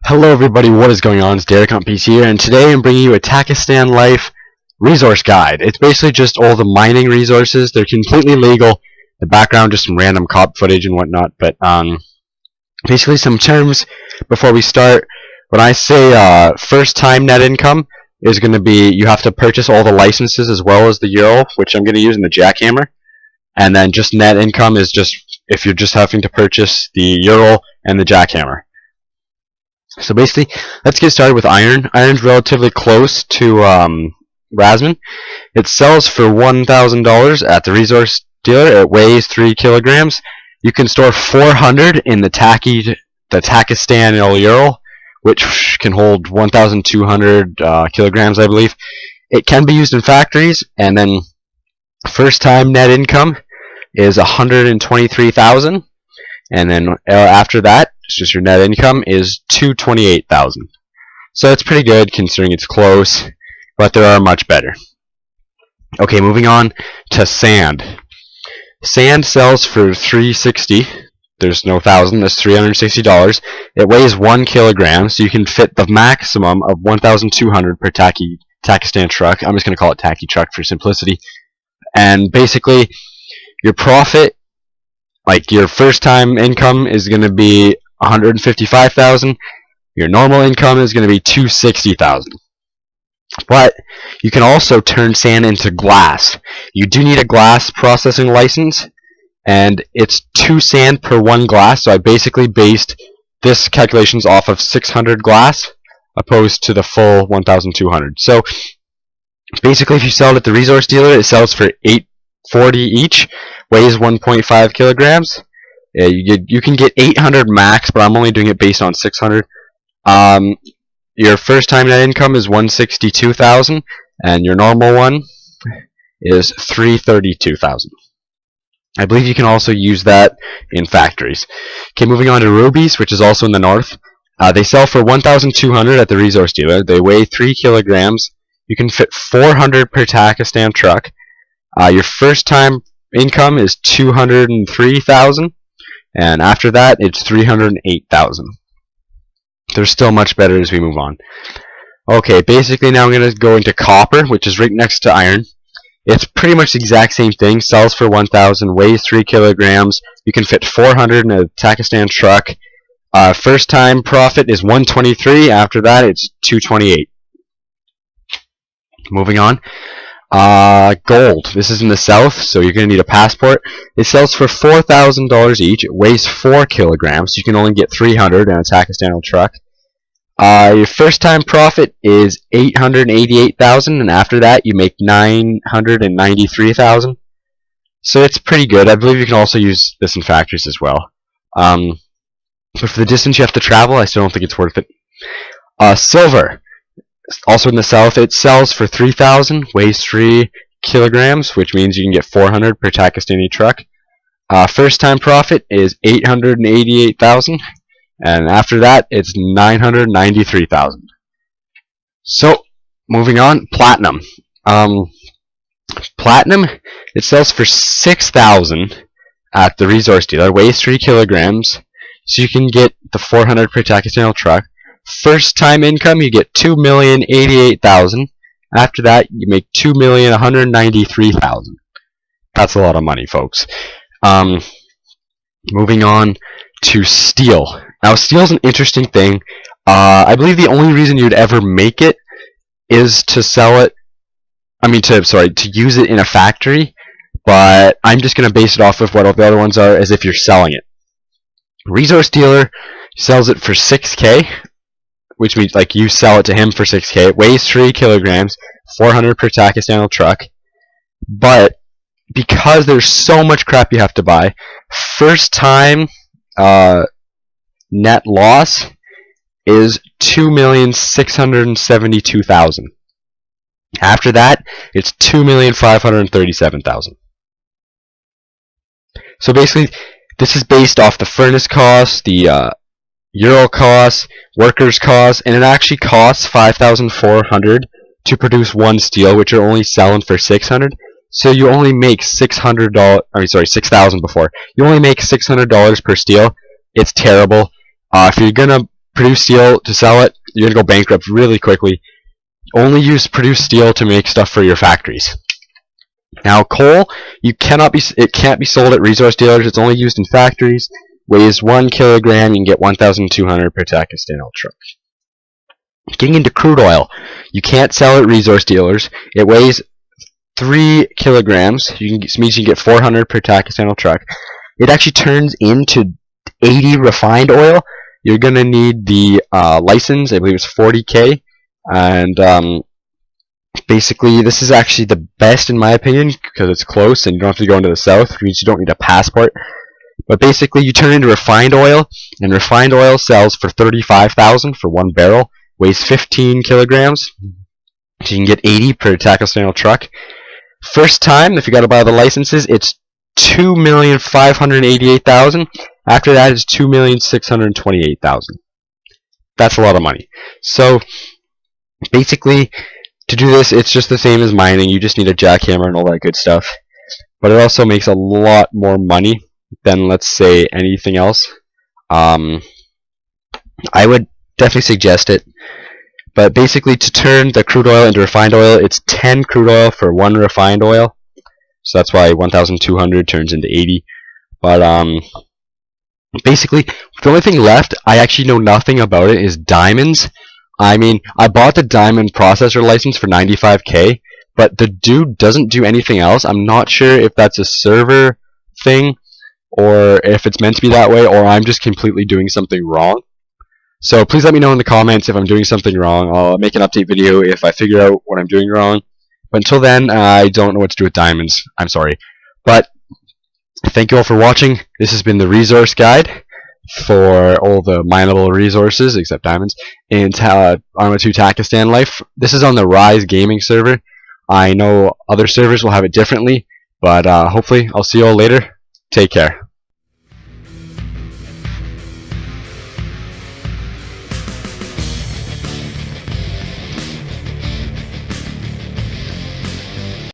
Hello everybody, what is going on? It's DerekonPC here, and today I'm bringing you a Takistan Life resource guide. It's basically just all the mining resources. They're completely legal. The background, just some random cop footage and whatnot, but basically some terms before we start. When I say first time net income is going to be, you have to purchase all the licenses as well as the euro, which I'm going to use in the jackhammer. And then just net income is just if you're just having to purchase the euro and the jackhammer. So basically, let's get started with iron. Iron's relatively close to Rasman. It sells for $1,000 at the resource dealer. It weighs 3 kilograms. You can store 400 in the Takistan Euro, which can hold 1,200 kilograms, I believe. It can be used in factories, and then first time net income is 123,000, and then after that, it's just your net income is 228,000. So it's pretty good considering it's close, but there are much better. Okay, moving on to sand. Sand sells for $360. There's no thousand. That's $360. It weighs 1 kilogram, so you can fit the maximum of 1,200 per Takistan truck. I'm just going to call it tacky truck for simplicity. And basically, your profit, like your first time income, is going to be 155,000. Your normal income is going to be 260,000. But you can also turn sand into glass. You do need a glass processing license, and it's 2 sand per 1 glass. So I basically based this calculations off of 600 glass opposed to the full 1,200. So basically, if you sell it at the resource dealer, it sells for $840 each, weighs 1.5 kilograms. You can get 800 max, but I'm only doing it based on 600. Your first time net income is 162,000, and your normal one is 332,000. I believe you can also use that in factories. Okay, moving on to rubies, which is also in the north. They sell for 1,200 at the resource dealer. They weigh 3 kilograms. You can fit 400 per Takistan truck. Your first time income is 203,000. And after that, it's 308,000. They're still much better as we move on. Okay, basically now I'm going to go into copper, which is right next to iron. It's pretty much the exact same thing. Sells for 1,000, weighs 3 kilograms. You can fit 400 in a Takistan truck. First time profit is 123. After that, it's 228. Moving on. Gold. This is in the south, so you're going to need a passport. It sells for $4,000 each. It weighs 4 kilograms, so you can only get 300 in a Takistan truck. Your first time profit is 888,000, and after that you make 993,000. So it's pretty good. I believe you can also use this in factories as well. But for the distance you have to travel, I still don't think it's worth it. Silver. Also in the south, it sells for 3,000, weighs 3 kilograms, which means you can get 400 per Takistani truck. First time profit is 888,000, and after that, it's 993,000. So, moving on, platinum. Platinum, it sells for 6,000 at the resource dealer, weighs 3 kilograms, so you can get the 400 per Takistan truck. First time income, you get 2,088,000. After that, you make 2,193,000. That's a lot of money, folks. Moving on to steel. Now, steel is an interesting thing. I believe the only reason you'd ever make it is to sell it. To use it in a factory. But I'm just going to base it off of what all the other ones are, as if you're selling it. Resource dealer sells it for 6K. Which means like you sell it to him for 6K. It weighs 3 kilograms, 400 per Takistan truck. But because there's so much crap you have to buy, first time net loss is 2,672,000. After that, it's 2,537,000. So basically, this is based off the furnace cost, the euro costs, workers costs, and it actually costs 5,400 to produce 1 steel, which you're only selling for 600. So you only make $6,000 before. You only make $600 per steel. It's terrible. If you're gonna produce steel to sell it, you're gonna go bankrupt really quickly. Only use produced steel to make stuff for your factories. Now coal, it can't be sold at resource dealers. It's only used in factories. Weighs 1 kilogram. You can get 1,200 per Takistan truck. Getting into crude oil, you can't sell at resource dealers. It weighs 3 kilograms. Means you can get 400 per Takistan truck. It actually turns into 80 refined oil. You're gonna need the license. I believe it's 40K, and basically this is actually the best in my opinion because it's close and you don't have to go into the south, which means you don't need a passport. But basically, you turn into refined oil, and refined oil sells for $35,000 for 1 barrel. Weighs 15 kilograms. So you can get 80 per Takistan truck. First time, if you got to buy the licenses, it's $2,588,000. After that, it's $2,628,000. That's a lot of money. So basically, to do this, it's just the same as mining. You just need a jackhammer and all that good stuff. But it also makes a lot more money than, let's say, anything else. I would definitely suggest it. But basically, to turn the crude oil into refined oil, it's 10 crude oil for 1 refined oil. So that's why 1,200 turns into 80. But basically, the only thing left, I actually know nothing about it, is diamonds. I mean, I bought the diamond processor license for 95K, but the dude doesn't do anything else. I'm not sure if that's a server thing, or if it's meant to be that way, or I'm just completely doing something wrong. So please let me know in the comments if I'm doing something wrong. I'll make an update video if I figure out what I'm doing wrong. But until then, I don't know what to do with diamonds. I'm sorry. But thank you all for watching. This has been the resource guide for all the mineable resources, except diamonds, in Arma 2 Takistan Life. This is on the Rise gaming server. I know other servers will have it differently, but hopefully I'll see you all later. Take care.